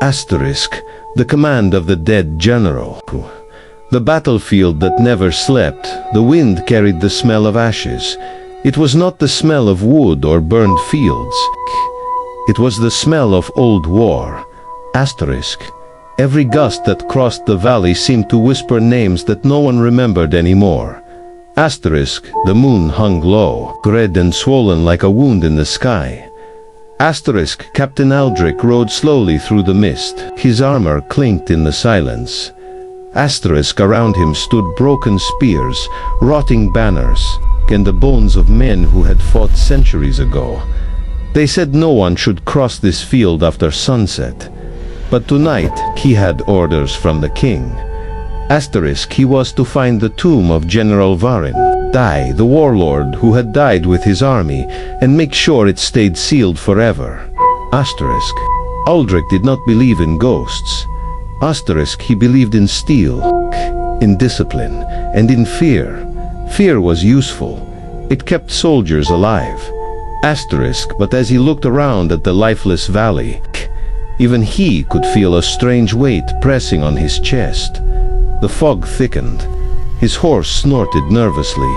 Asterisk, the command of the dead general. The battlefield that never slept, the wind carried the smell of ashes. It was not the smell of wood or burned fields. It was the smell of old war. Asterisk, every gust that crossed the valley seemed to whisper names that no one remembered anymore. Asterisk, the moon hung low, red and swollen like a wound in the sky. Asterisk, Captain Aldrich rode slowly through the mist. His armor clinked in the silence. Asterisk, around him stood broken spears, rotting banners, and the bones of men who had fought centuries ago. They said no one should cross this field after sunset. But tonight he had orders from the king. Asterisk, he was to find the tomb of General Varin, the warlord who had died with his army, and make sure it stayed sealed forever. Asterisk, Aldrich did not believe in ghosts. Asterisk, he believed in steel, in discipline, and in fear. Fear was useful. It kept soldiers alive. Asterisk, but as he looked around at the lifeless valley, even he could feel a strange weight pressing on his chest. The fog thickened. His horse snorted nervously.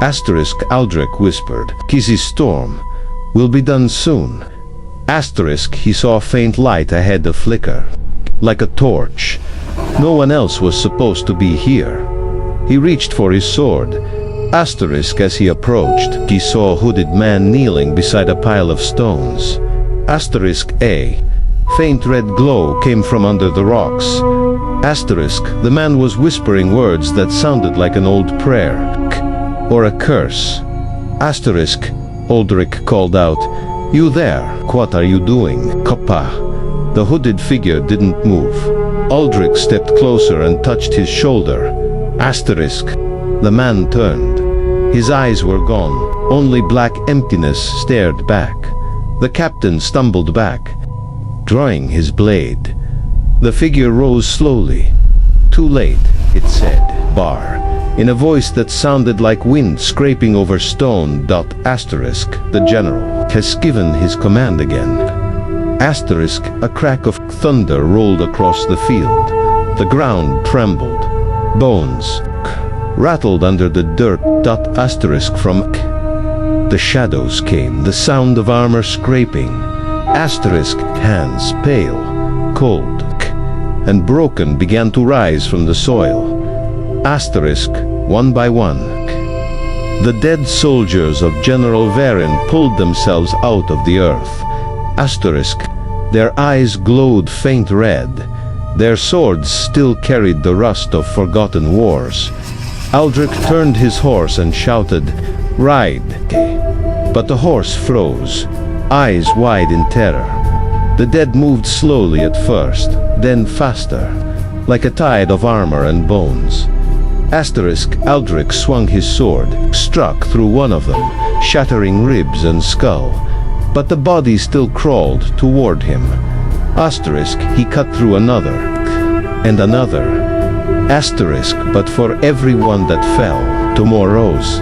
Asterisk, Aldrich whispered, "Kizzy's storm will be done soon." Asterisk, he saw a faint light ahead a flicker, like a torch. No one else was supposed to be here. He reached for his sword. Asterisk, as he approached, he saw a hooded man kneeling beside a pile of stones. Asterisk, a faint red glow came from under the rocks. Asterisk, the man was whispering words that sounded like an old prayer, or a curse. Asterisk, Aldrich called out, "You there, what are you doing, Kappa?" The hooded figure didn't move. Aldrich stepped closer and touched his shoulder. Asterisk, the man turned. His eyes were gone. Only black emptiness stared back. The captain stumbled back, drawing his blade. The figure rose slowly. "Too late," it said, bar, in a voice that sounded like wind scraping over stone. Asterisk, the general has given his command again. Asterisk, a crack of thunder rolled across the field. The ground trembled. Bones rattled under the dirt. Asterisk, from the shadows came the sound of armor scraping. Asterisk, hands pale, cold, and broken began to rise from the soil. Asterisk, one by one, the dead soldiers of General Varin pulled themselves out of the earth. Asterisk, their eyes glowed faint red. Their swords still carried the rust of forgotten wars. Aldrich turned his horse and shouted, "Ride!" But the horse froze, eyes wide in terror. The dead moved slowly at first, then faster, like a tide of armor and bones. Asterisk, Aldrich swung his sword, struck through one of them, shattering ribs and skull. But the body still crawled toward him. Asterisk, he cut through another, and another. Asterisk, but for every one that fell, two more rose.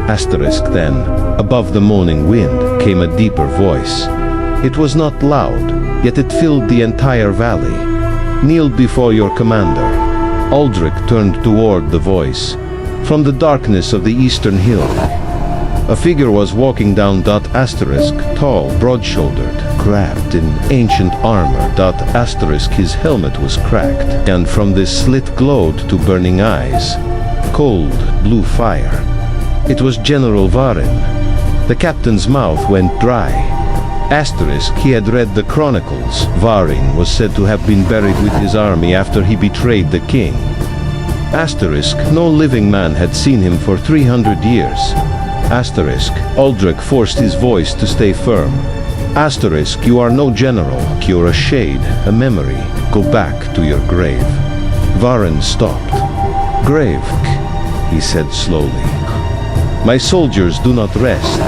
Asterisk, then, above the moaning wind, came a deeper voice. It was not loud, yet it filled the entire valley. "Kneel before your commander." Aldrich turned toward the voice. From the darkness of the eastern hill, a figure was walking down. Asterisk, tall, broad-shouldered, wrapped in ancient armor. Asterisk, his helmet was cracked, and from this slit glowed two burning eyes, cold blue fire. It was General Varin. The captain's mouth went dry. Asterisk, he had read the chronicles. Varin was said to have been buried with his army after he betrayed the king. Asterisk, no living man had seen him for 300 years. Asterisk, Aldrich forced his voice to stay firm. Asterisk, you are no general. You're a shade, a memory. Go back to your grave. Varin stopped. "Grave," he said slowly. "My soldiers do not rest.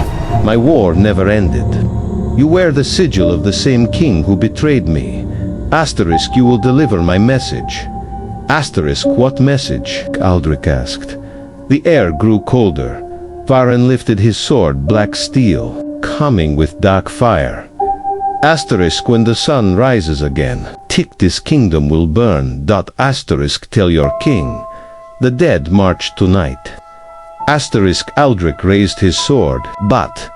My war never ended. You wear the sigil of the same king who betrayed me. Asterisk, you will deliver my message." Asterisk, what message? Aldrich asked. The air grew colder. Varin lifted his sword, black steel, humming with dark fire. Asterisk when the sun rises again. Tick this kingdom will burn. Asterisk tell your king. The dead march tonight. Asterisk Aldrich raised his sword, but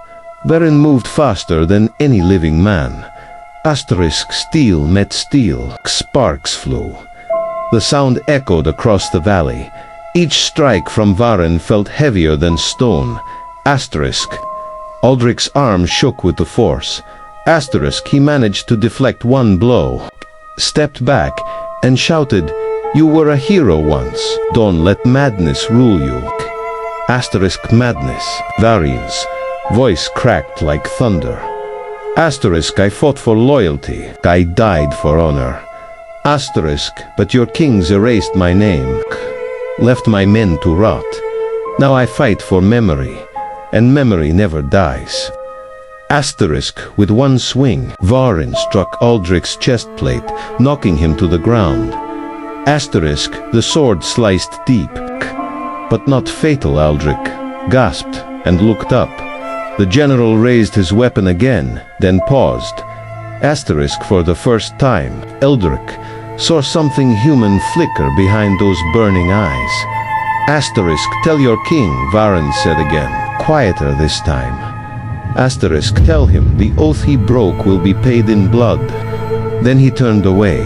Beren moved faster than any living man. Asterisk steel met steel. Sparks flew. The sound echoed across the valley. Each strike from Varen felt heavier than stone. Asterisk. Aldrich's arm shook with the force. Asterisk he managed to deflect one blow, stepped back, and shouted, "You were a hero once. Don't let madness rule you." Asterisk madness. Varen's voice cracked like thunder. Asterisk I fought for loyalty. I died for honor. Asterisk but your kings erased my name, left my men to rot. Now I fight for memory, and memory never dies. Asterisk with one swing, Varen struck Aldrich's chest plate, knocking him to the ground. Asterisk the sword sliced deep, but not fatal. Aldrich gasped and looked up. The general raised his weapon again, then paused. Asterisk for the first time, Aldrich saw something human flicker behind those burning eyes. Asterisk tell your king, Varen said again, quieter this time. Asterisk tell him the oath he broke will be paid in blood. Then he turned away.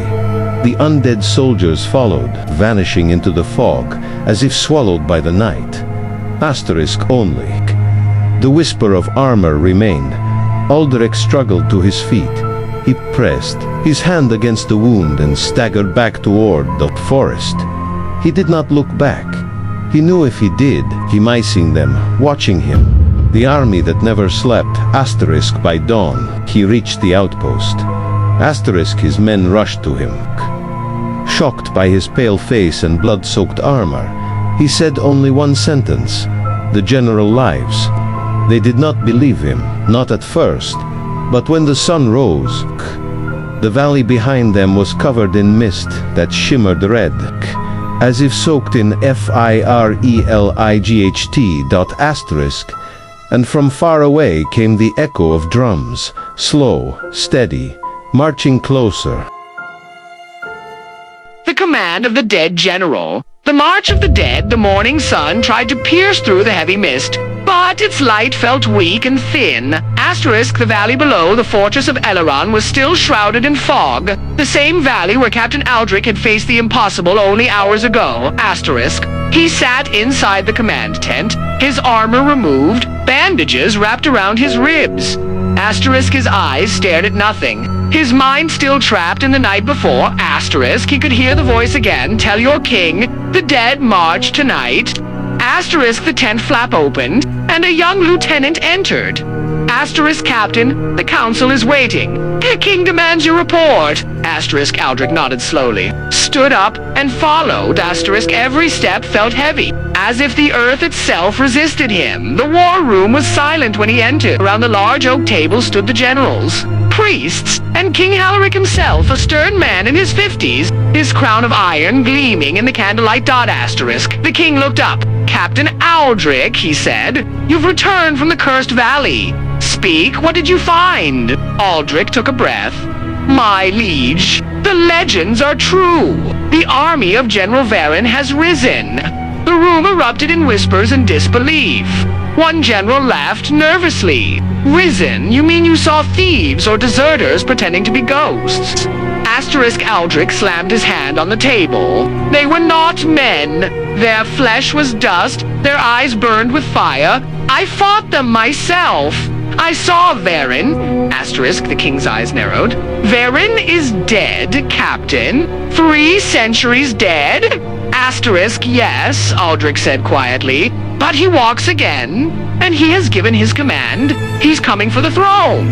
The undead soldiers followed, vanishing into the fog, as if swallowed by the night. Asterisk only. The whisper of armor remained. Aldrich struggled to his feet. He pressed his hand against the wound and staggered back toward the forest. He did not look back. He knew if he did, he might see them watching him. The army that never slept. Asterisk by dawn, he reached the outpost. Asterisk his men rushed to him. Shocked by his pale face and blood-soaked armor, he said only one sentence, "The general lives." They did not believe him, not at first, but when the sun rose, the valley behind them was covered in mist that shimmered red, as if soaked in firelight. Asterisk, and from far away came the echo of drums, slow, steady, marching closer. The command of the dead general. The march of the dead, the morning sun tried to pierce through the heavy mist, but its light felt weak and thin. Asterisk, the valley below the fortress of Eleron, was still shrouded in fog, the same valley where Captain Aldrich had faced the impossible only hours ago. Asterisk. He sat inside the command tent, his armor removed, bandages wrapped around his ribs. Asterisk, his eyes stared at nothing. His mind still trapped in the night before. Asterisk, he could hear the voice again. "Tell your king, the dead march tonight." Asterisk, the tent flap opened, and a young lieutenant entered. Asterisk, Captain, the council is waiting. The king demands your report. Asterisk, Aldrich nodded slowly, stood up, and followed. Asterisk, every step felt heavy, as if the earth itself resisted him. The war room was silent when he entered. Around the large oak table stood the generals, priests, and King Halaric himself, a stern man in his 50s, his crown of iron gleaming in the candlelight. Asterisk. The king looked up. "Captain Aldrich," he said, "you've returned from the Cursed Valley. Speak, what did you find?" Aldrich took a breath. "My liege, the legends are true. The army of General Varen has risen." The room erupted in whispers and disbelief. One general laughed nervously. "Risen? You mean you saw thieves or deserters pretending to be ghosts?" Asterisk Aldrich slammed his hand on the table. "They were not men. Their flesh was dust, their eyes burned with fire. I fought them myself. I saw Varen." Asterisk, the king's eyes narrowed. "Varen is dead, Captain. 3 centuries dead?" Asterisk, "Yes," Aldrich said quietly. "But he walks again, and he has given his command. He's coming for the throne."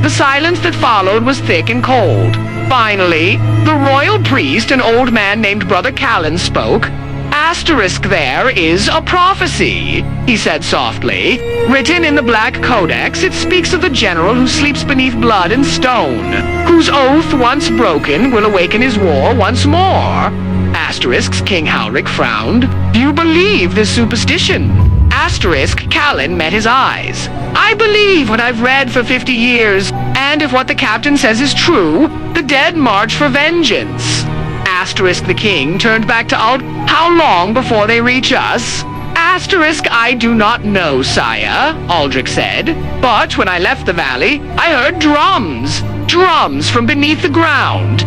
The silence that followed was thick and cold. Finally, the royal priest, an old man named Brother Callan, spoke. "Asterisk, there is a prophecy," he said softly. "Written in the Black Codex, it speaks of the general who sleeps beneath blood and stone, whose oath once broken will awaken his war once more." Asterisk, King Halric frowned. "Do you believe this superstition?" Asterisk, Callan met his eyes. "I believe what I've read for 50 years, And if what the captain says is true, the dead march for vengeance. Asterisk the king turned back to Ald. How long before they reach us? Asterisk, I do not know, sire, Aldrich said. But when I left the valley, I heard drums. Drums from beneath the ground.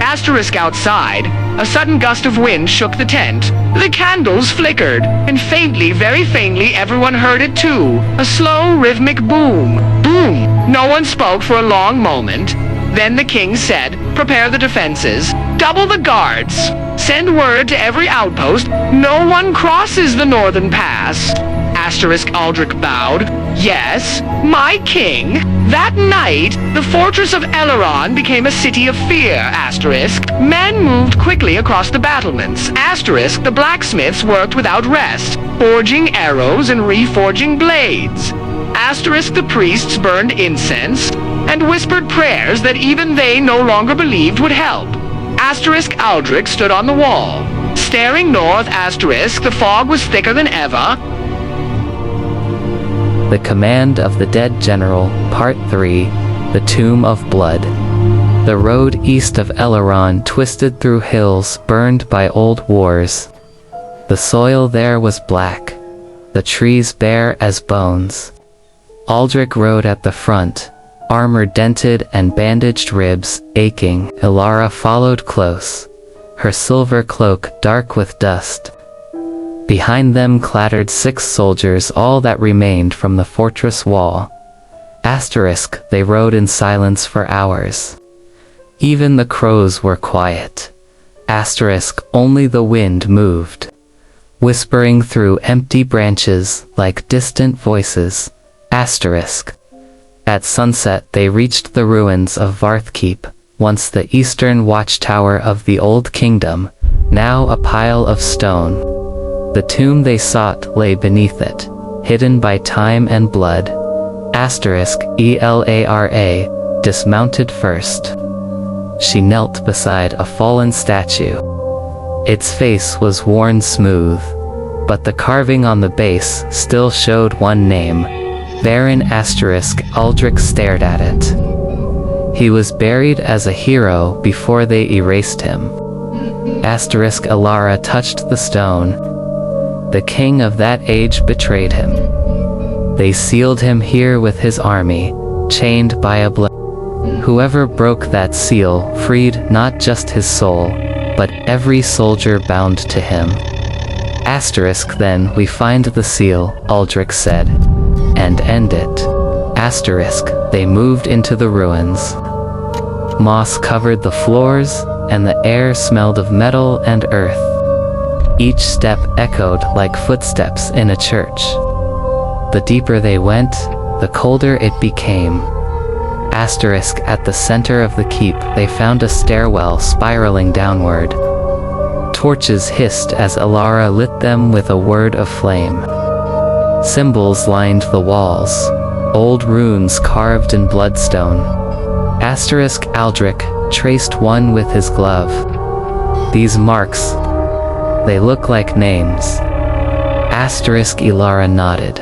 Asterisk outside, a sudden gust of wind shook the tent. The candles flickered, and faintly, very faintly, everyone heard it too. A slow, rhythmic boom. Boom! No one spoke for a long moment. Then the king said, prepare the defenses. Double the guards. Send word to every outpost. No one crosses the northern pass. Asterisk Aldrich bowed. Yes, my king. That night, the fortress of Eleron became a city of fear. Asterisk. Men moved quickly across the battlements. Asterisk, the blacksmiths worked without rest, forging arrows and reforging blades. Asterisk, the priests burned incense and whispered prayers that even they no longer believed would help. Asterisk Aldrich stood on the wall. Staring north, asterisk, the fog was thicker than ever. The Command of the Dead General, Part 3, The Tomb of Blood. The road east of Eleron twisted through hills burned by old wars. The soil there was black, the trees bare as bones. Aldrich rode at the front, armor dented and bandaged ribs aching. Ilara followed close, her silver cloak dark with dust. Behind them clattered 6 soldiers, all that remained from the fortress wall. Asterisk, they rode in silence for hours. Even the crows were quiet. Asterisk, only the wind moved, whispering through empty branches like distant voices. Asterisk. At sunset they reached the ruins of Varthkeep, once the eastern watchtower of the Old Kingdom, now a pile of stone. The tomb they sought lay beneath it, hidden by time and blood. Asterisk Elara dismounted first. She knelt beside a fallen statue. Its face was worn smooth, but the carving on the base still showed one name. Baron Asterisk. Aldrich stared at it. He was buried as a hero before they erased him. Asterisk Ilara touched the stone. The king of that age betrayed him. They sealed him here with his army, chained by a blood. Whoever broke that seal freed not just his soul, but every soldier bound to him. Asterisk, then we find the seal, Aldrich said, and end it. Asterisk, they moved into the ruins. Moss covered the floors, and the air smelled of metal and earth. Each step echoed like footsteps in a church. The deeper they went, the colder it became. Asterisk, at the center of the keep they found a stairwell spiraling downward. Torches hissed as Ilara lit them with a word of flame. Symbols lined the walls, old runes carved in bloodstone. Asterisk Aldrich traced one with his glove. These marks, they look like names. Asterisk Ilara nodded.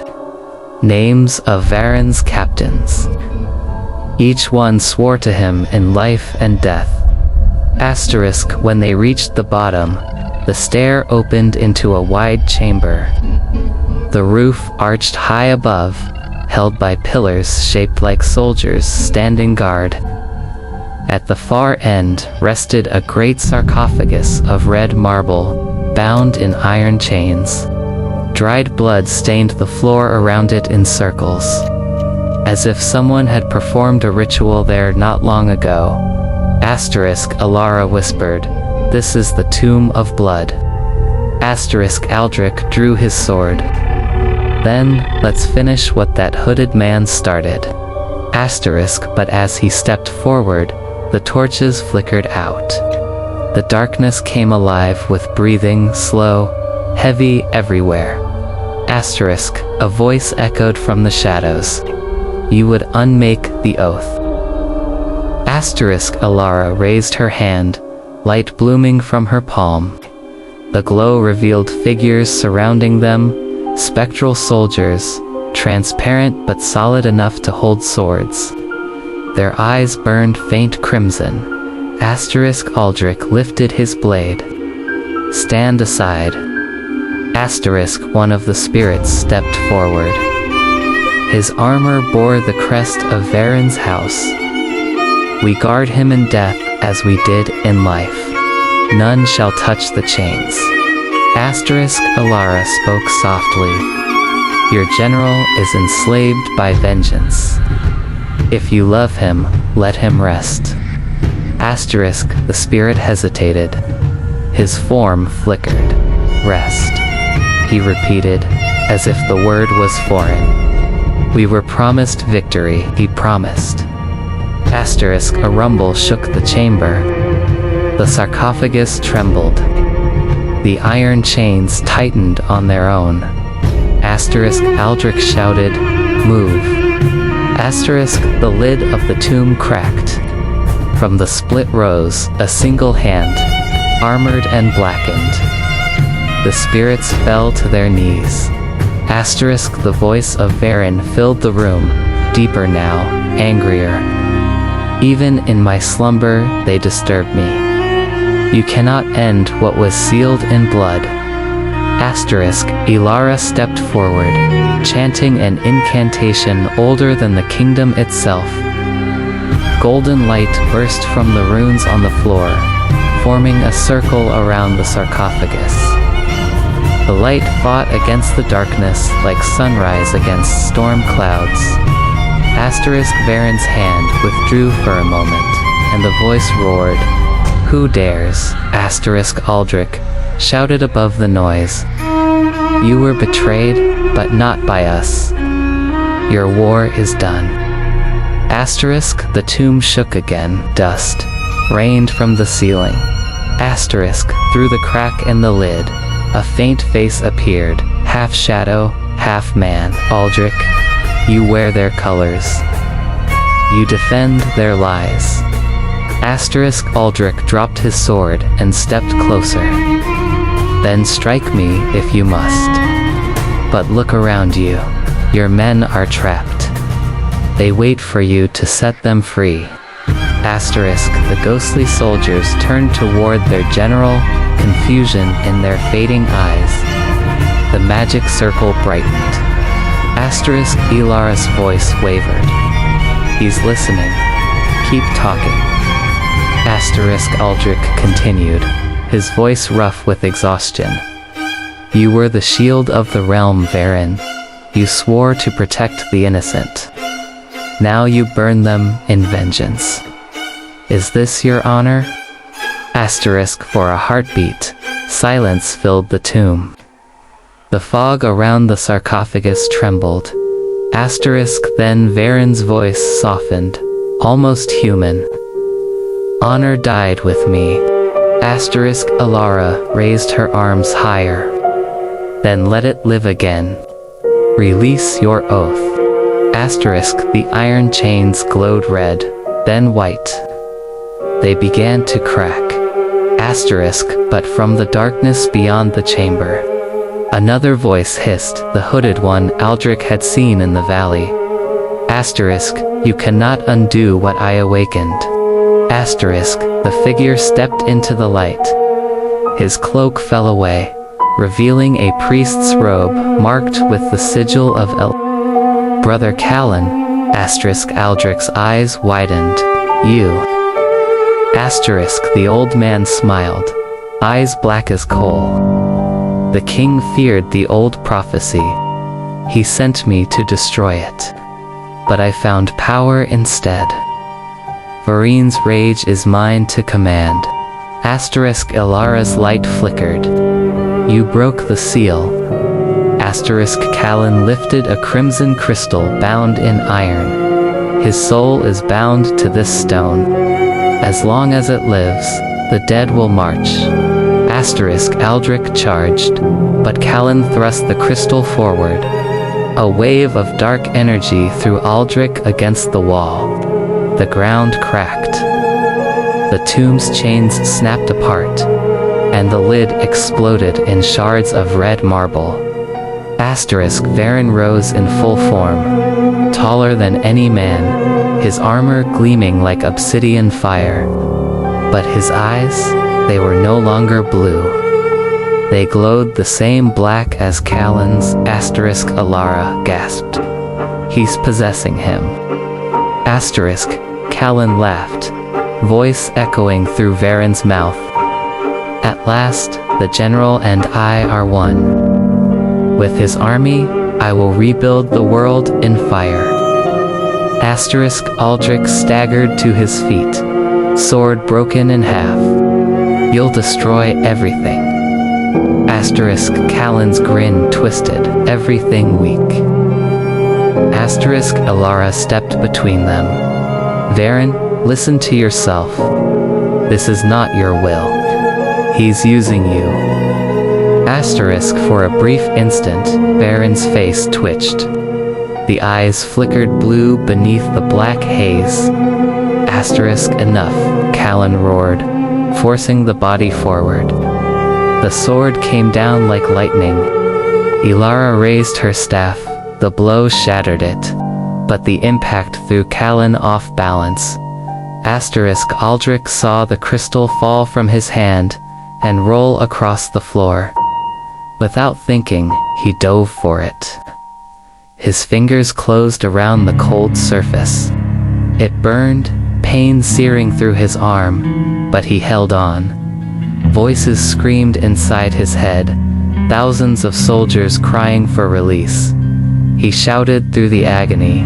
Names of Varen's captains. Each one swore to him in life and death. Asterisk, when they reached the bottom, the stair opened into a wide chamber. The roof arched high above, held by pillars shaped like soldiers standing guard. At the far end rested a great sarcophagus of red marble, bound in iron chains. Dried blood stained the floor around it in circles, as if someone had performed a ritual there not long ago. Asterisk Ilara whispered, "This is the tomb of blood." Asterisk Aldrich drew his sword. "Then, let's finish what that hooded man started." Asterisk, but as he stepped forward, the torches flickered out. The darkness came alive with breathing, slow, heavy everywhere. Asterisk, a voice echoed from the shadows. "You would unmake the oath." Asterisk Ilara raised her hand, light blooming from her palm. The glow revealed figures surrounding them, spectral soldiers, transparent but solid enough to hold swords. Their eyes burned faint crimson. Asterisk Aldrich lifted his blade. Stand aside. Asterisk one of the spirits stepped forward. His armor bore the crest of Varen's house. We guard him in death as we did in life. None shall touch the chains. Asterisk Alara spoke softly. Your general is enslaved by vengeance. If you love him, let him rest. Asterisk, the spirit hesitated. His form flickered. Rest. He repeated, as if the word was foreign. We were promised victory, he promised. Asterisk, a rumble shook the chamber. The sarcophagus trembled. The iron chains tightened on their own. Asterisk, Aldrich shouted, move. Asterisk, the lid of the tomb cracked. From the split rose a single hand, armored and blackened. The spirits fell to their knees. Asterisk, the voice of Varen filled the room, deeper now, angrier. Even in my slumber, they disturb me. You cannot end what was sealed in blood. Asterisk, Ilara stepped forward, chanting an incantation older than the kingdom itself. Golden light burst from the runes on the floor, forming a circle around the sarcophagus. The light fought against the darkness like sunrise against storm clouds. Asterisk Varen's hand withdrew for a moment, and the voice roared. Who dares? Asterisk Aldrich shouted above the noise. You were betrayed, but not by us. Your war is done. Asterisk, the tomb shook again. Dust rained from the ceiling. Asterisk, through the crack in the lid, a faint face appeared, half shadow, half man. Aldrich, you wear their colors. You defend their lies. Asterisk Aldrich dropped his sword and stepped closer. Then strike me if you must. But look around you. Your men are trapped. They wait for you to set them free. Asterisk, the ghostly soldiers turned toward their general, confusion in their fading eyes. The magic circle brightened. Asterisk, Ilara's voice wavered. He's listening. Keep talking. Asterisk Aldrich continued, his voice rough with exhaustion. You were the shield of the realm, Varen. You swore to protect the innocent. Now you burn them in vengeance. Is this your honor? Asterisk, for a heartbeat, silence filled the tomb. The fog around the sarcophagus trembled. Asterisk, then Varen's voice softened, almost human. Honor died with me. Asterisk, Alara raised her arms higher. Then let it live again. Release your oath. Asterisk, the iron chains glowed red, then white. They began to crack. Asterisk, but from the darkness beyond the chamber. Another voice hissed, the hooded one Aldrich had seen in the valley. Asterisk, you cannot undo what I awakened. Asterisk, the figure stepped into the light. His cloak fell away, revealing a priest's robe marked with the sigil of Brother Callan. Asterisk, Aldrich's eyes widened. You. Asterisk, the old man smiled, eyes black as coal. The king feared the old prophecy. He sent me to destroy it. But I found power instead. Varen's rage is mine to command. Asterisk, Ilara's light flickered. You broke the seal. Asterisk, Callan lifted a crimson crystal bound in iron. His soul is bound to this stone. As long as it lives, the dead will march. Asterisk, Aldrich charged, but Callan thrust the crystal forward. A wave of dark energy threw Aldrich against the wall. The ground cracked. The tomb's chains snapped apart, and the lid exploded in shards of red marble. Asterisk, Varen rose in full form, taller than any man, his armor gleaming like obsidian fire. But his eyes, they were no longer blue. They glowed the same black as Callan's. Alara gasped. He's possessing him. Callan laughed, voice echoing through Varen's mouth. At last, the general and I are one. With his army, I will rebuild the world in fire. Aldrich staggered to his feet, sword broken in half. You'll destroy everything. Callan's grin twisted, everything weak. Alara stepped between them. Varen, listen to yourself. This is not your will. He's using you. For a brief instant, Varen's face twitched. The eyes flickered blue beneath the black haze. Enough, Callan roared, forcing the body forward. The sword came down like lightning. Ilara raised her staff, the blow shattered it, but the impact threw Callan off balance. Aldrich saw the crystal fall from his hand and roll across the floor. Without thinking, he dove for it. His fingers closed around the cold surface. It burned, pain searing through his arm, but he held on. Voices screamed inside his head, thousands of soldiers crying for release. He shouted through the agony,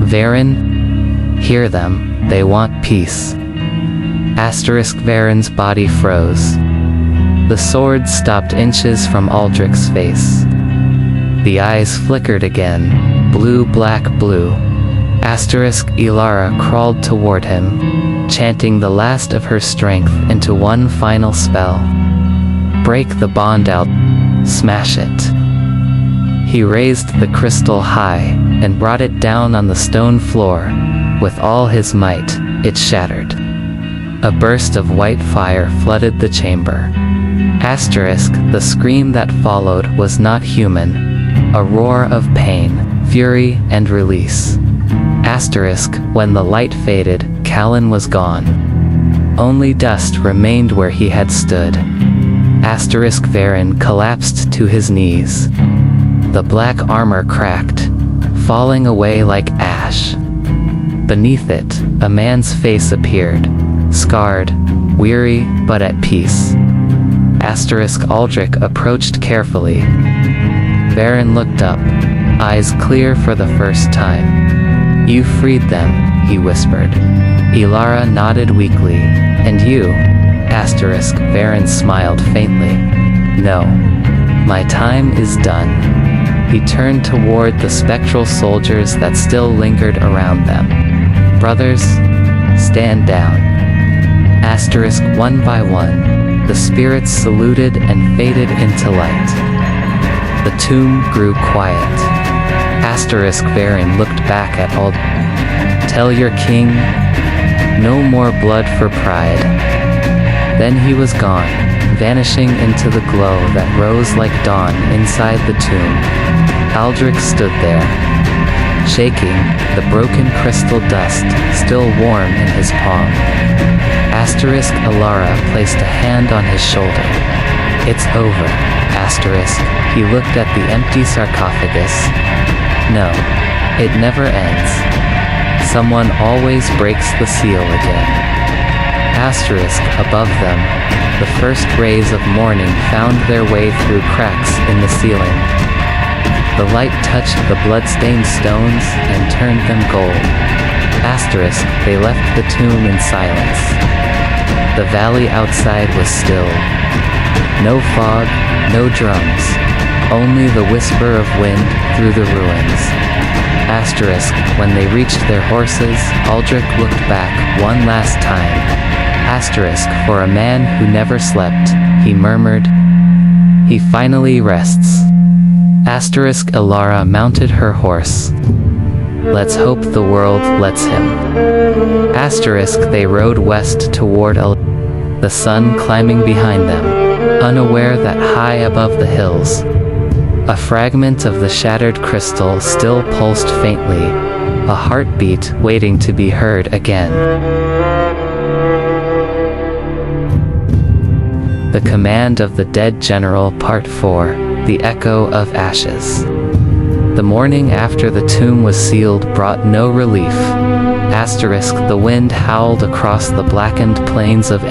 Varen, hear them, they want peace. Varen's body froze. The sword stopped inches from Aldrich's face. The eyes flickered again, blue, black, blue. Ilara crawled toward him, chanting the last of her strength into one final spell. Break the bond out, smash it. He raised the crystal high and brought it down on the stone floor. With all his might, it shattered. A burst of white fire flooded the chamber. The scream that followed was not human, a roar of pain, fury, and release. When the light faded, Callan was gone. Only dust remained where he had stood. Varen collapsed to his knees. The black armor cracked, falling away like ash. Beneath it, a man's face appeared, scarred, weary, but at peace. Aldrich approached carefully. Varen looked up, eyes clear for the first time. You freed them, he whispered. Ilara nodded weakly. And you? Varen smiled faintly. No. My time is done. He turned toward the spectral soldiers that still lingered around them. Brothers, stand down. One by one, the spirits saluted and faded into light. The tomb grew quiet. Varen looked back at all. Tell your king, no more blood for pride. Then he was gone, vanishing into the glow that rose like dawn inside the tomb. Aldrich stood there, shaking, the broken crystal dust still warm in his palm. Ilara placed a hand on his shoulder. It's over, He looked at the empty sarcophagus. No, it never ends. Someone always breaks the seal again. Above them, the first rays of morning found their way through cracks in the ceiling. The light touched the blood-stained stones and turned them gold. They left the tomb in silence. The valley outside was still. No fog, no drums, only the whisper of wind through the ruins. When they reached their horses, Aldrich looked back one last time. For a man who never slept, he murmured. He finally rests. Ilara mounted her horse. Let's hope the world lets him. They rode west toward the sun climbing behind them, unaware that high above the hills, a fragment of the shattered crystal still pulsed faintly. a heartbeat waiting to be heard again. The Command of the Dead General Part 4, The Echo of Ashes. The morning after the tomb was sealed brought no relief. The wind howled across the blackened plains of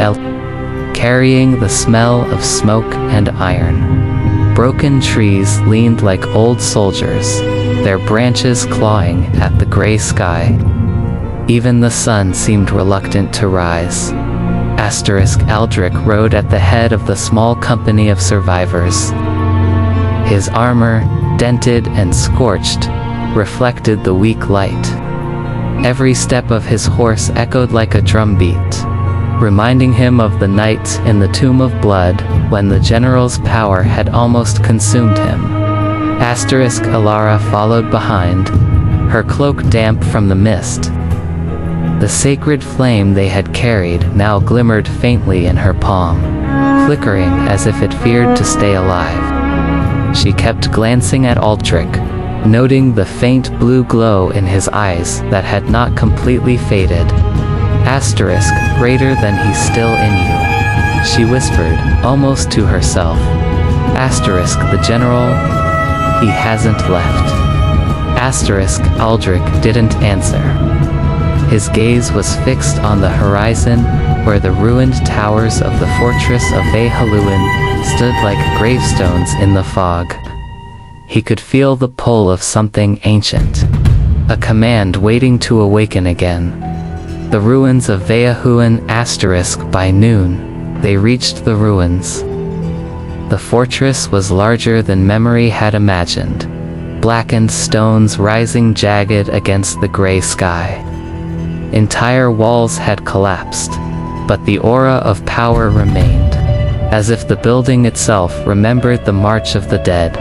carrying the smell of smoke and iron. Broken trees leaned like old soldiers, their branches clawing at the gray sky. Even the sun seemed reluctant to rise. Aldrich rode at the head of the small company of survivors. His armor, dented and scorched, reflected the weak light. Every step of his horse echoed like a drumbeat, reminding him of the night in the Tomb of Blood when the general's power had almost consumed him. Alara followed behind, her cloak damp from the mist. The sacred flame they had carried now glimmered faintly in her palm, flickering as if it feared to stay alive. She kept glancing at Aldrich, noting the faint blue glow in his eyes that had not completely faded. Greater than he's still in you, she whispered, almost to herself. The general, he hasn't left. Aldrich didn't answer. His gaze was fixed on the horizon, where the ruined towers of the fortress of Vehaluin stood like gravestones in the fog. He could feel the pull of something ancient, a command waiting to awaken again. The ruins of Vehaluin. By noon, they reached the ruins. The fortress was larger than memory had imagined, blackened stones rising jagged against the gray sky. Entire walls had collapsed, but the aura of power remained, as if the building itself remembered the march of the dead.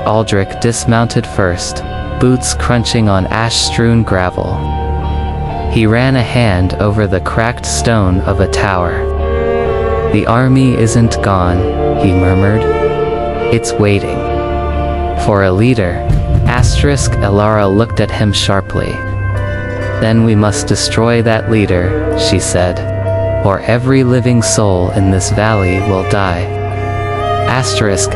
Aldrich dismounted first, boots crunching on ash-strewn gravel. He ran a hand over the cracked stone of a tower. The army isn't gone, he murmured. It's waiting for a leader. Alara looked at him sharply. Then we must destroy that leader, she said, or every living soul in this valley will die.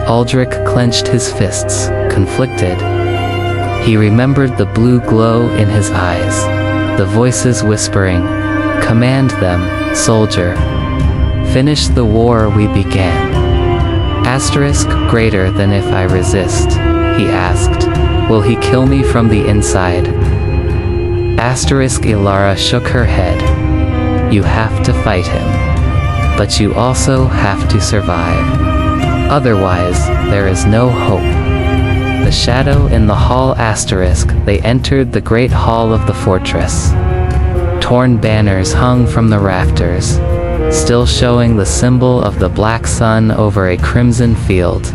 Aldrich clenched his fists, conflicted. He remembered the blue glow in his eyes, the voices whispering, "Command them, soldier. Finish the war we began." Greater than if I resist, he asked. Will he kill me from the inside? Ilara shook her head. You have to fight him. But you also have to survive. Otherwise, there is no hope. The shadow in the hall they entered the great hall of the fortress. Torn banners hung from the rafters, still showing the symbol of the black sun over a crimson field.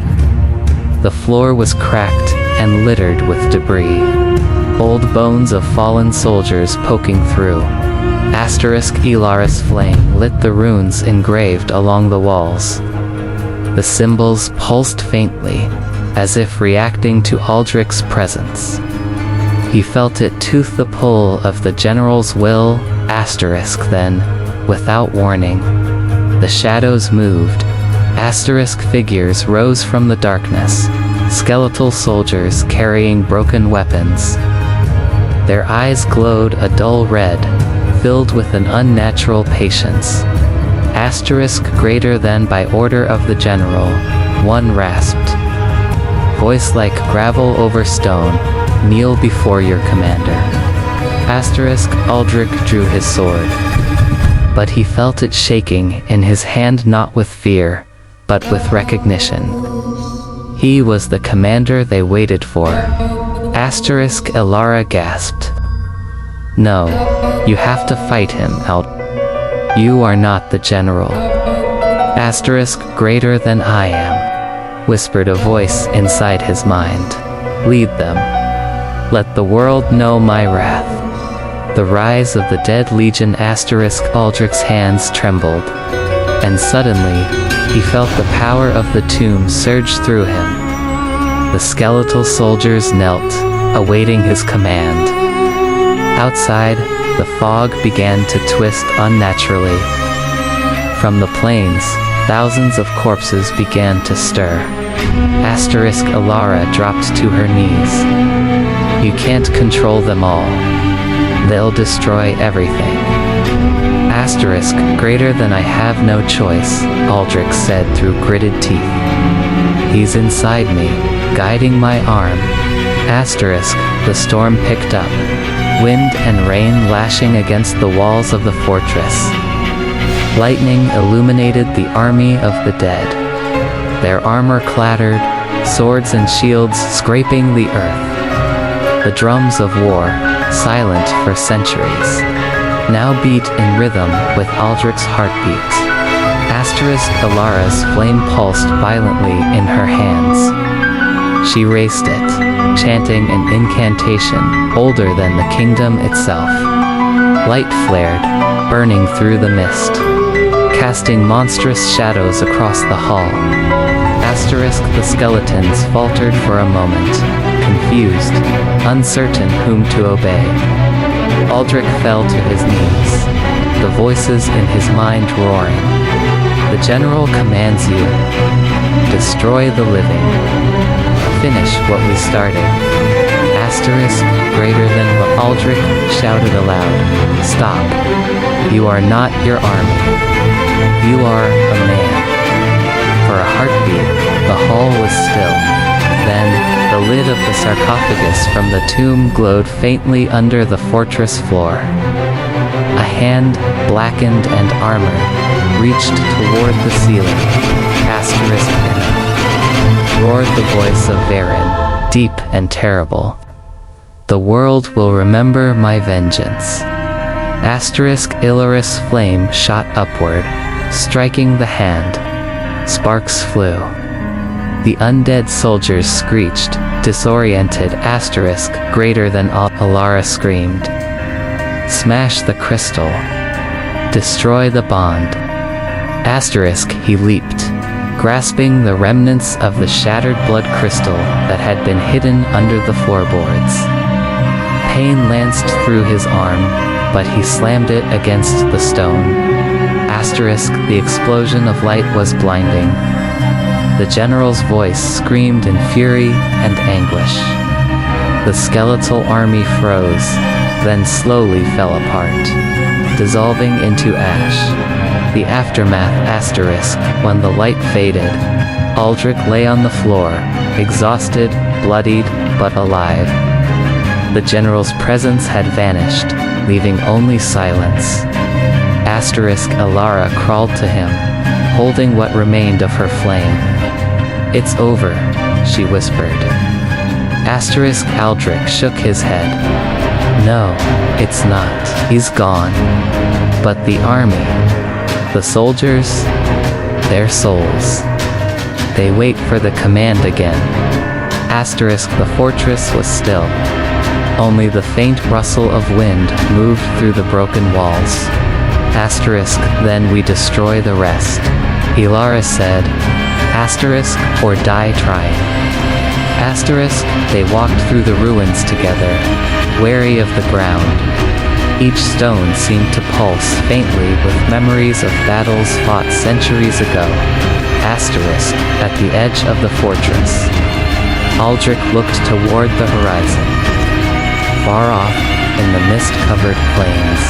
The floor was cracked and littered with debris, old bones of fallen soldiers poking through. Ilara's flame lit the runes engraved along the walls. The symbols pulsed faintly, as if reacting to Aldrich's presence. He felt it tooth the pull of the general's will. Then, without warning, the shadows moved. Figures rose from the darkness, skeletal soldiers carrying broken weapons. Their eyes glowed a dull red, filled with an unnatural patience. Greater than by order of the general, one rasped. Voice like gravel over stone, kneel before your commander. Aldrich drew his sword. But he felt it shaking in his hand, not with fear, but with recognition. He was the commander they waited for. Ilara gasped. No, you have to fight him, You are not the general. Greater than I am, whispered a voice inside his mind. Lead them. Let the world know my wrath. The rise of the dead legion. Aldrich's hands trembled, and suddenly, he felt the power of the tomb surge through him. The skeletal soldiers knelt, awaiting his command. Outside, the fog began to twist unnaturally. From the plains, thousands of corpses began to stir. Asterisk Alara dropped to her knees. You can't control them all. They'll destroy everything. Asterisk greater than I have no choice, Aldrich said through gritted teeth. He's inside me, guiding my arm. Asterisk, the storm picked up. Wind and rain lashing against the walls of the fortress. Lightning illuminated the army of the dead. Their armor clattered, swords and shields scraping the earth. The drums of war, silent for centuries, now beat in rhythm with Aldrich's heartbeat. Asterisk Alara's flame pulsed violently in her hands. She raced it, chanting an incantation older than the kingdom itself. Light flared, burning through the mist, casting monstrous shadows across the hall. Asterisk the skeletons faltered for a moment, confused, uncertain whom to obey. Aldrich fell to his knees, the voices in his mind roaring. The general commands you. Destroy the living. Finish what we started. Asterisk greater than what Aldrich shouted aloud. Stop. You are not your army. You are a man. For a heartbeat, the hall was still. Then, the lid of the sarcophagus from the tomb glowed faintly under the fortress floor. A hand, blackened and armored, reached toward the ceiling. Asterisk enough. Roared the voice of Varen, deep and terrible. The world will remember my vengeance. Asterisk Ilaris flame shot upward, striking the hand. Sparks flew. The undead soldiers screeched, disoriented. Asterisk greater than Alara screamed. Smash the crystal. Destroy the bond. Asterisk he leaped, grasping the remnants of the shattered blood crystal that had been hidden under the floorboards. Pain lanced through his arm, but he slammed it against the stone. Asterisk the explosion of light was blinding. The general's voice screamed in fury and anguish. The skeletal army froze, then slowly fell apart, dissolving into ash. The aftermath. Asterisk when the light faded, Aldrich lay on the floor, exhausted, bloodied, but alive. The general's presence had vanished, leaving only silence. Asterisk Alara crawled to him, holding what remained of her flame. It's over, she whispered. Asterisk Aldrich shook his head. No, it's not. He's gone. But the army, the soldiers, their souls. They wait for the command again. Asterisk the fortress was still. Only the faint rustle of wind moved through the broken walls. Asterisk then we destroy the rest. Ilara said. Asterisk or die trying. Asterisk they walked through the ruins together, wary of the ground. Each stone seemed to pulse faintly with memories of battles fought centuries ago. Asterisk at the edge of the fortress. Aldrich looked toward the horizon. Far off, in the mist-covered plains,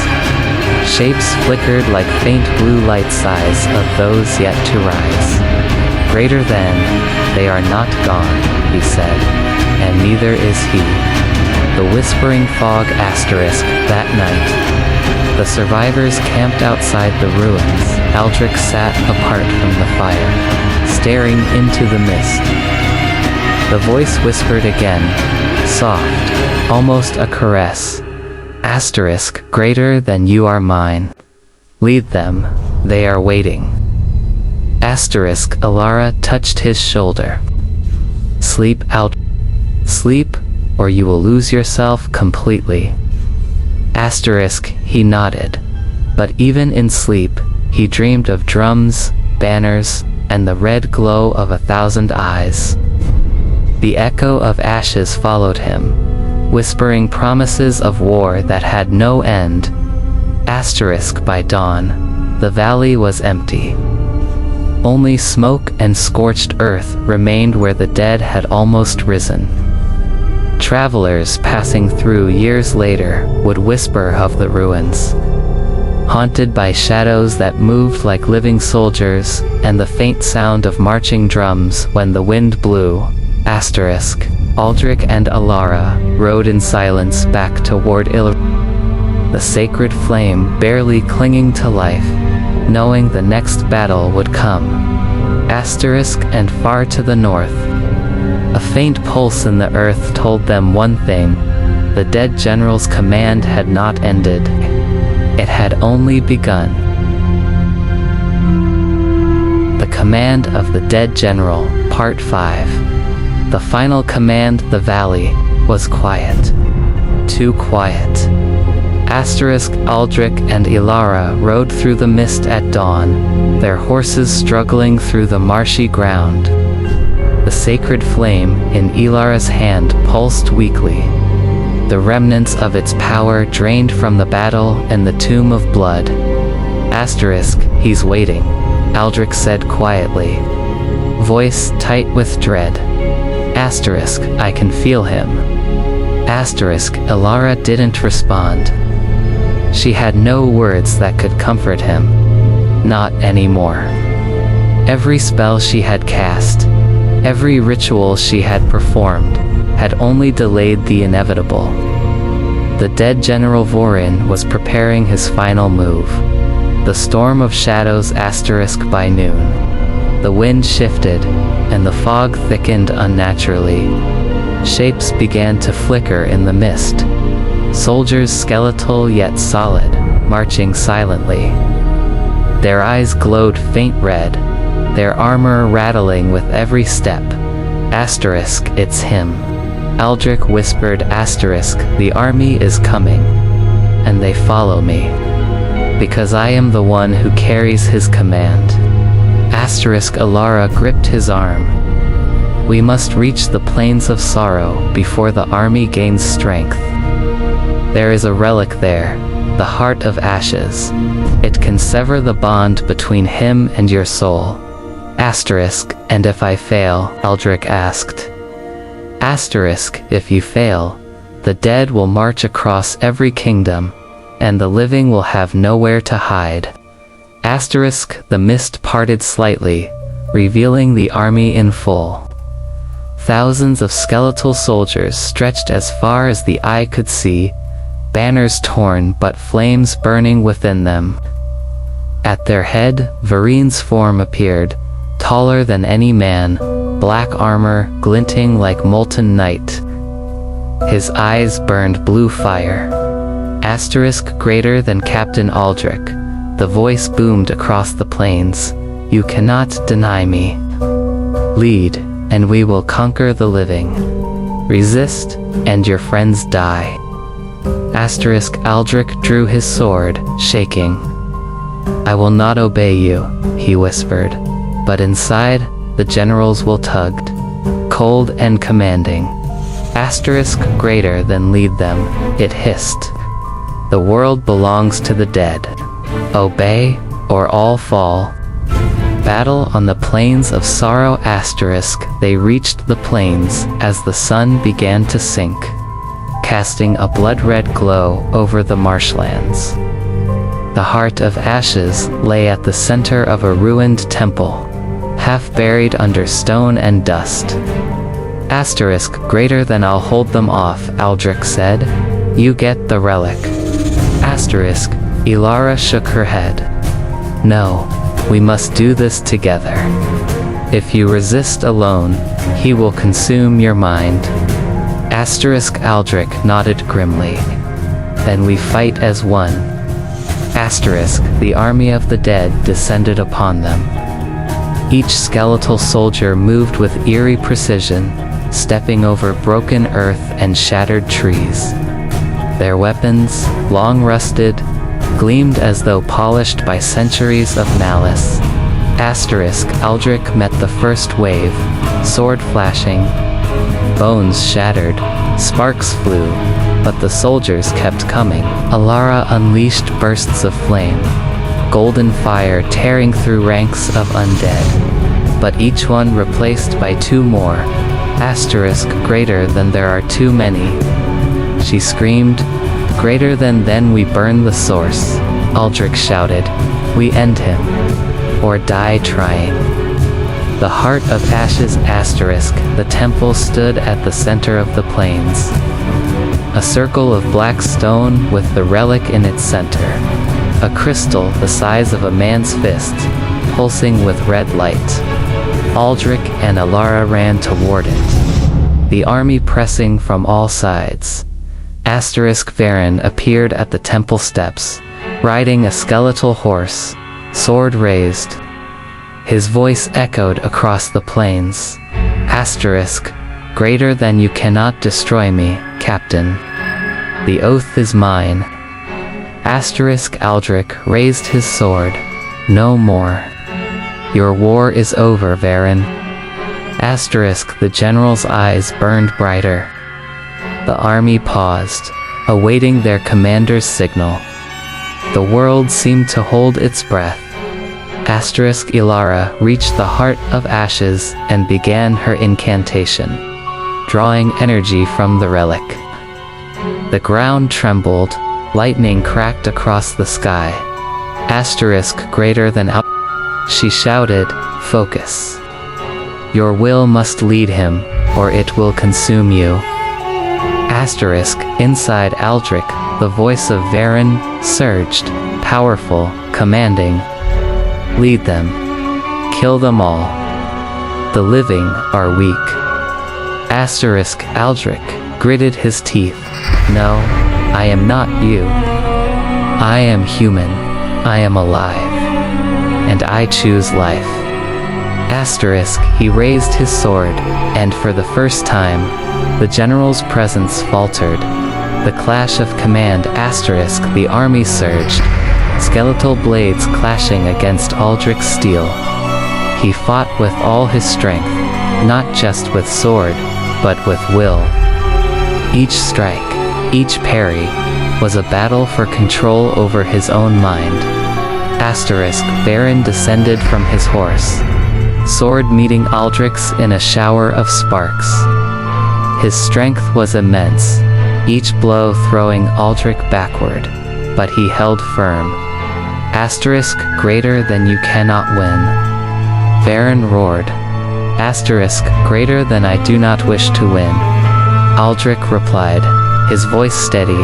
shapes flickered like faint blue light size of those yet to rise. Greater than, they are not gone, he said, and neither is he. The whispering fog. Asterisk that night. The survivors camped outside the ruins. Aldrich sat apart from the fire, staring into the mist. The voice whispered again, soft, almost a caress. Asterisk greater than you are mine. Lead them, they are waiting. Asterisk Alara touched his shoulder. Sleep out. Sleep, or you will lose yourself completely. Asterisk he nodded. But even in sleep, he dreamed of drums, banners, and the red glow of 1,000 eyes. The echo of ashes followed him, whispering promises of war that had no end. By dawn, the valley was empty. Only smoke and scorched earth remained where the dead had almost risen. Travelers passing through years later would whisper of the ruins, haunted by shadows that moved like living soldiers, and the faint sound of marching drums when the wind blew. Aldrich and Alara rode in silence back toward the sacred flame barely clinging to life, knowing the next battle would come. And far to the north, a faint pulse in the earth told them one thing: the dead general's command had not ended. It had only begun. The Command of the Dead General, Part 5. The final command. The valley was quiet. Too quiet. Aldrich and Ilara rode through the mist at dawn, their horses struggling through the marshy ground. The sacred flame in Ilara's hand pulsed weakly, the remnants of its power drained from the battle in the tomb of blood. He's waiting, Aldrich said quietly, voice tight with dread. I can feel him. Ilara didn't respond. She had no words that could comfort him. Not anymore. Every spell she had cast, every ritual she had performed, had only delayed the inevitable. The dead General Vorin was preparing his final move. The storm of shadows by noon. The wind shifted, and the fog thickened unnaturally. Shapes began to flicker in the mist. Soldiers skeletal yet solid, marching silently. Their eyes glowed faint red, their armor rattling with every step. It's him. Aldrich whispered, the army is coming. And they follow me. Because I am the one who carries his command. Ilara gripped his arm. We must reach the plains of sorrow before the army gains strength. There is a relic there, the heart of ashes. It can sever the bond between him and your soul. And if I fail, Aldrich asked. If you fail, the dead will march across every kingdom, and the living will have nowhere to hide. The mist parted slightly, revealing the army in full. Thousands of skeletal soldiers stretched as far as the eye could see, banners torn but flames burning within them. At their head, Vorin's form appeared, taller than any man, black armor glinting like molten night. His eyes burned blue fire. Greater than Captain Aldrich. The voice boomed across the plains. You cannot deny me. Lead, and we will conquer the living. Resist, and your friends die. Aldrich drew his sword, shaking. I will not obey you, he whispered. But inside, the generals will tugged, cold and commanding. Greater than lead them, it hissed. The world belongs to the dead. Obey, or all fall. Battle on the plains of sorrow. They reached the plains as the sun began to sink, casting a blood-red glow over the marshlands. The heart of ashes lay at the center of a ruined temple, half buried under stone and dust. Greater than I'll hold them off, Aldrich said. You get the relic. Ilara shook her head. No, we must do this together. If you resist alone, he will consume your mind. Aldrich nodded grimly. Then we fight as one. The army of the dead descended upon them. Each skeletal soldier moved with eerie precision, stepping over broken earth and shattered trees. Their weapons, long rusted, gleamed as though polished by centuries of malice. Aldrich met the first wave, sword flashing, bones shattered, Sparks flew, but the soldiers kept coming. Alara unleashed bursts of flame, golden fire tearing through ranks of undead, but each one replaced by two more. Asterisk greater than there are too many. She screamed, greater than then we burn the source. Aldrich shouted, we end him, or die trying. The heart of ashes asterisk, the temple stood at the center of the plains. A circle of black stone with the relic in its center. A crystal the size of a man's fist, pulsing with red light. Aldrich and Alara ran toward it, the army pressing from all sides. Asterisk Varen appeared at the temple steps, riding a skeletal horse, sword raised. His voice echoed across the plains. Asterisk, greater than you cannot destroy me, Captain. The oath is mine. Asterisk Aldrich raised his sword. No more. Your war is over, Varen. Asterisk the general's eyes burned brighter. The army paused, awaiting their commander's signal. The world seemed to hold its breath. Asterisk Ilara reached the heart of ashes and began her incantation, drawing energy from the relic. The ground trembled, lightning cracked across the sky. Asterisk greater than out. She shouted, focus. Your will must lead him, or it will consume you. Asterisk inside Aldrich, the voice of Varen surged, powerful, commanding. Lead them. Kill them all. The living are weak. Asterisk Aldrich gritted his teeth. No, I am not you. I am human. I am alive. And I choose life. Asterisk he raised his sword, and for the first time, the general's presence faltered. The clash of command asterisk the army surged, skeletal blades clashing against Aldrich's steel. He fought with all his strength, not just with sword, but with will. Each strike, each parry, was a battle for control over his own mind. Asterisk Varen descended from his horse, sword meeting Aldrich's in a shower of sparks. His strength was immense, each blow throwing Aldrich backward, but he held firm. Asterisk greater than you cannot win. Varen roared. Asterisk greater than I do not wish to win. Aldrich replied, his voice steady,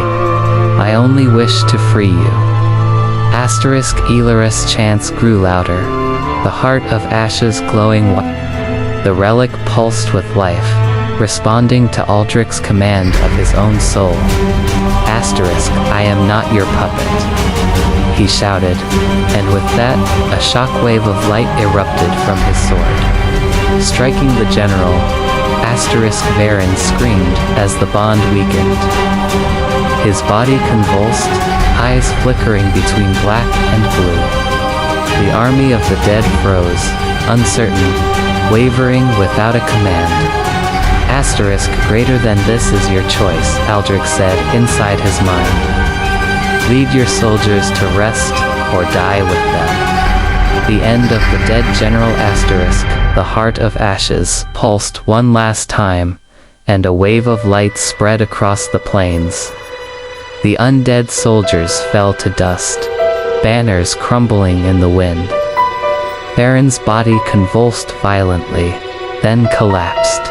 I only wish to free you. Asterisk Elara's chants grew louder, the heart of ashes glowing white. The relic pulsed with life, responding to Aldrich's command of his own soul. Asterisk, I am not your puppet, he shouted, and with that, a shockwave of light erupted from his sword. Striking the general, Asterisk Varen screamed as the bond weakened. His body convulsed, eyes flickering between black and blue. The army of the dead froze, uncertain, wavering without a command. Asterisk greater than this is your choice, Aldrich said inside his mind. Lead your soldiers to rest, or die with them. The end of the dead general asterisk, the heart of ashes, pulsed one last time, and a wave of light spread across the plains. The undead soldiers fell to dust, banners crumbling in the wind. Varen's body convulsed violently, then collapsed.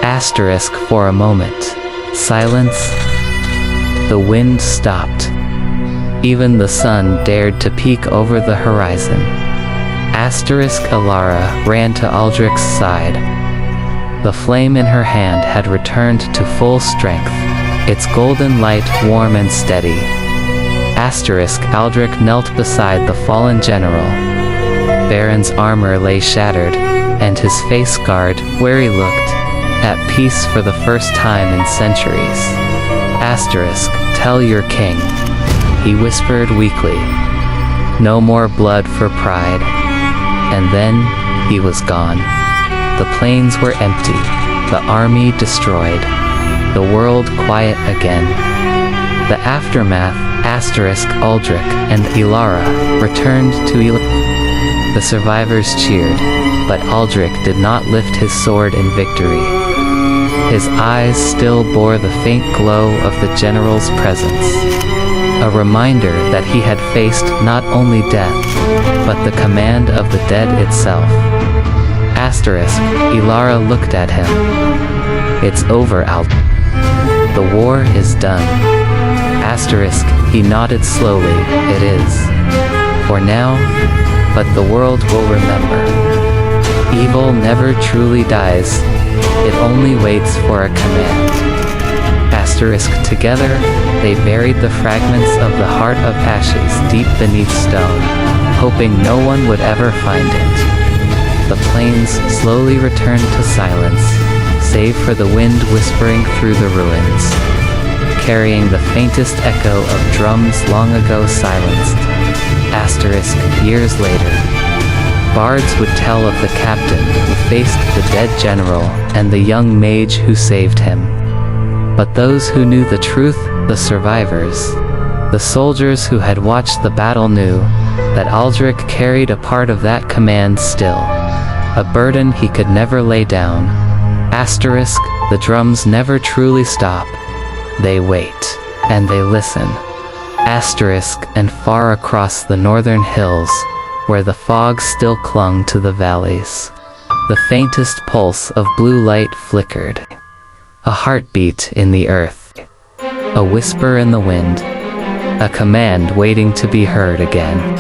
Asterisk for a moment. Silence. The wind stopped. Even the sun dared to peek over the horizon. Asterisk Alara ran to Aldrich's side. The flame in her hand had returned to full strength, its golden light warm and steady. Asterisk Aldrich knelt beside the fallen general. Varen's armor lay shattered, and his face scarred where he looked, at peace for the first time in centuries. Asterisk, tell your king, he whispered weakly. No more blood for pride. And then, he was gone. The plains were empty, the army destroyed. the world quiet again. The aftermath, Aldrich and Ilara returned to The survivors cheered, but Aldrich did not lift his sword in victory. His eyes still bore the faint glow of the general's presence, a reminder that he had faced not only death, but the command of the dead itself. Ilara looked at him. It's over, Aldrich. The war is done. He nodded slowly. It is. For now, but the world will remember. Evil never truly dies. It only waits for a command. Together, they buried the fragments of the heart of ashes deep beneath stone, hoping no one would ever find it. The plains slowly returned to silence, save for the wind whispering through the ruins, carrying the faintest echo of drums long ago silenced. Years later, bards would tell of the captain who faced the dead general and the young mage who saved him. But those who knew the truth, the survivors, the soldiers who had watched the battle knew that Aldrich carried a part of that command still, a burden he could never lay down. The drums never truly stop. They wait, and they listen. And far across the northern hills, where the fog still clung to the valleys, the faintest pulse of blue light flickered. A heartbeat in the earth, a whisper in the wind, a command waiting to be heard again.